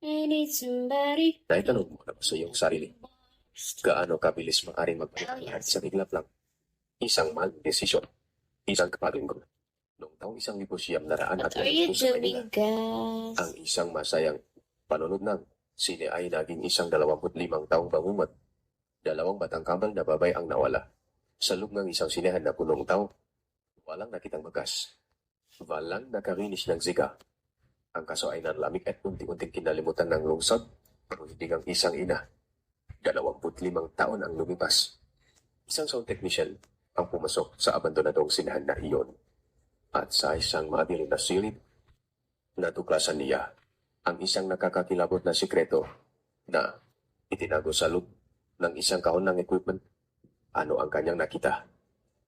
I need somebody. Naitanong mo na ba sa iyong sarili? Gaano kabilis maaaring magbalik ang lahat sa iglap lang? Isang maling desisyon, isang kapalinggo. Noong taong 1900 What at are you 80 sa doing, Manila, guys? ang isang masayang panunod ng sine ay naging isang 25 taong bangumat. 2 batang kambal na babay ang nawala. Sa loob ng isang sinehan na punong tao, walang nakitang bagas. Walang nakarinis ng zika. Ang kaso ay nanlamig at unti-unting kinalimutan ng lungsod, pero hindi ang isang ina. 25 taon ang lumipas. Isang sound technician ang pumasok sa abandonadong sinahan na iyon. At sa isang madilim na silid, natuklasan niya ang isang nakakakilabot na sikreto na itinago sa loob ng isang kahon ng equipment. Ano ang kanyang nakita?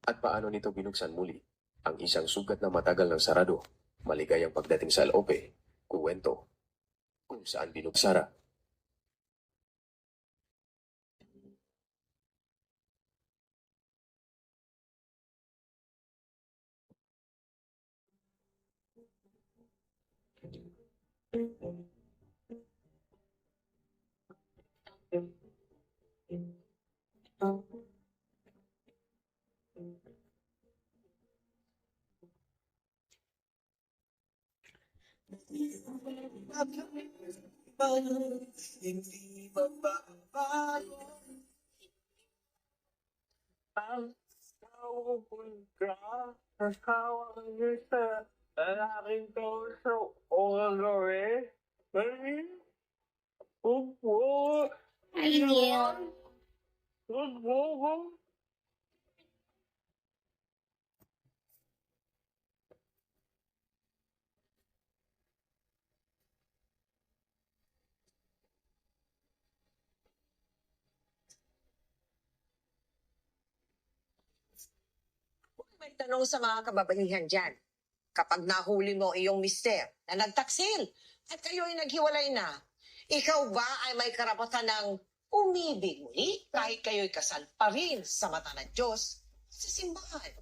At paano nito binuksan muli ang isang sugat na matagal ng sarado? Maligayang pagdating sa Lope, kuwento kung saan binuksara. Hindi mababago ang tawag ka sa tawag niya sa lalaking kauso o gagawin. Mali, huwag mo, I knew. huwag mo. May tanong sa mga kababaihan dyan. Kapag nahuli mo iyong mister na nagtaksil at kayo'y naghiwalay na, ikaw ba ay may karapatan ng umibig muli kahit kayo'y kasal pa rin sa mata ng Diyos sa simbahan?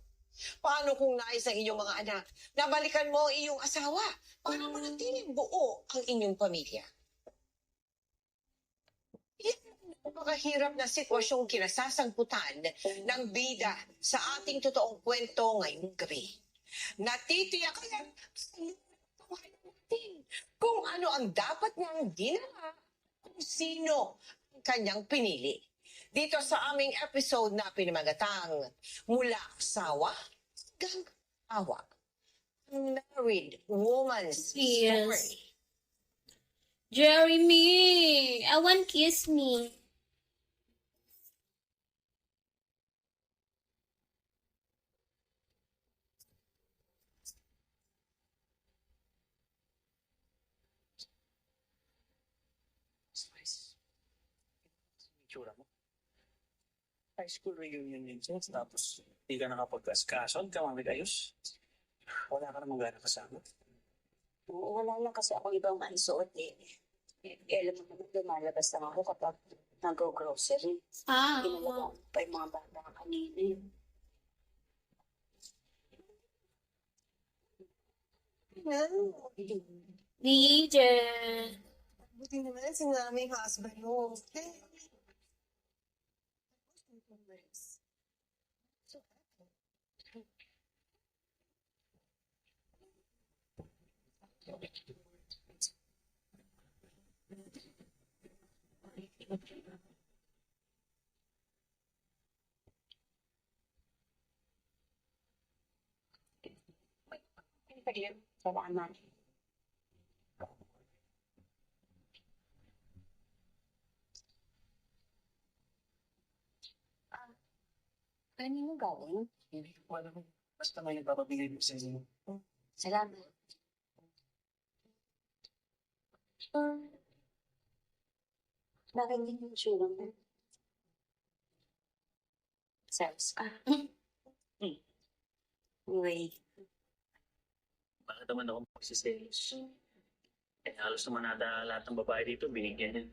Paano kung nais ng inyong mga anak na balikan mo ang iyong asawa para manatiling buo ang inyong pamilya? Napakahirap na sitwasyong kinasasangputan ng bida sa ating totoong kwento ngayong gabi. Natitiyak kaya sa natin kung ano ang dapat niyang ginawa, kung sino ang kanyang pinili. Dito sa aming episode na pinamagatang Mula Asawa hanggang Awa, Married Woman's Yes. Story. Jeremy, I want kiss me. Nice. Itsura mo. High school reunion yun, sis. Tapos, hindi ka nakapag-kaskason, ka mamigayos. Wala ka namang gana kasama. Oo, wala lang kasi ako ibang maisuot eh. Alam mo naman, lumalabas lang ako kapag nag-grocery. Ah, Pinalagaan pa yung mga bata kanina eh. DJ. Buti naman si naming husband mo. Salamat. Kanino galing? Hindi ko alam. Basta may nagpapabigay mo sa inyo. Salamat. Bakit hindi yung tsura mo? Sales ka. Anyway, Bakit naman ako magsiselos? Eh, halos naman nata lahat ng babae dito, binigyan yan.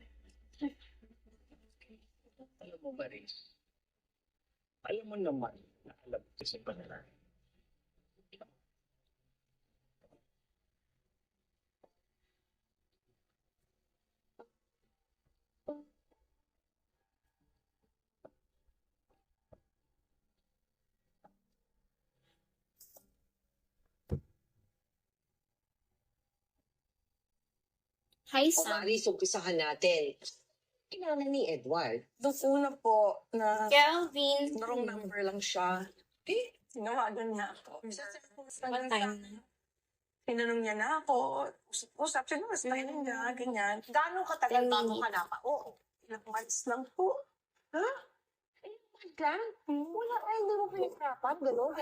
Alam mo ba, Riz? Alam mo naman, na alam ko sa panala. Hi, O Sam. Maris, umpisahan natin. Kilala ni Edward. Nung una po, na Kelvin. wrong number lang siya. Tinawagan niya ako. One time na. Tinanong niya na ako. Usap siya na, style niya, ganyan. Gano'ng katagal bago ka na pa? Oo. Ilang months lang po. Lang? Wala ay, hindi mo pinag-rapat, gano'n.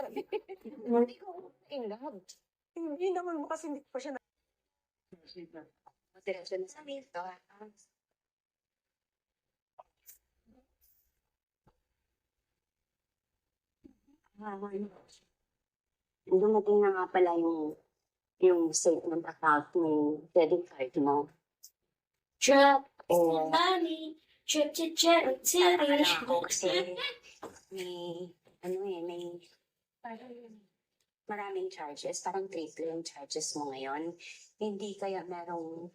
Hindi ko in love. Hindi naman mo kasi hindi ko pa siya na... diretso na sa dito. Dumating na nga pala yung statement account ng credit card mo. Drop Eh, money. Trip to Cherry akala ko kasi may, may parang maraming charges, parang triple yung charges mo ngayon. Hindi kaya merong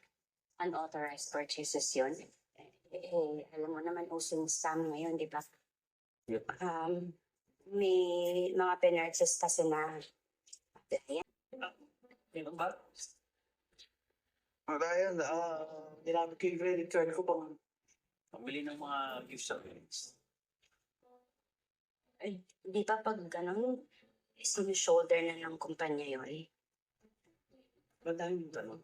unauthorized purchases yun. Alam mo naman, usong scam ngayon, di ba? May mga penalties kasi na Yan ba? Ryan, nilamit ko yung credit card ko pang pambili ng mga gifts sa friends. di ba pag ganun, shoulder na ng kumpanya yun? Madami yung tanong.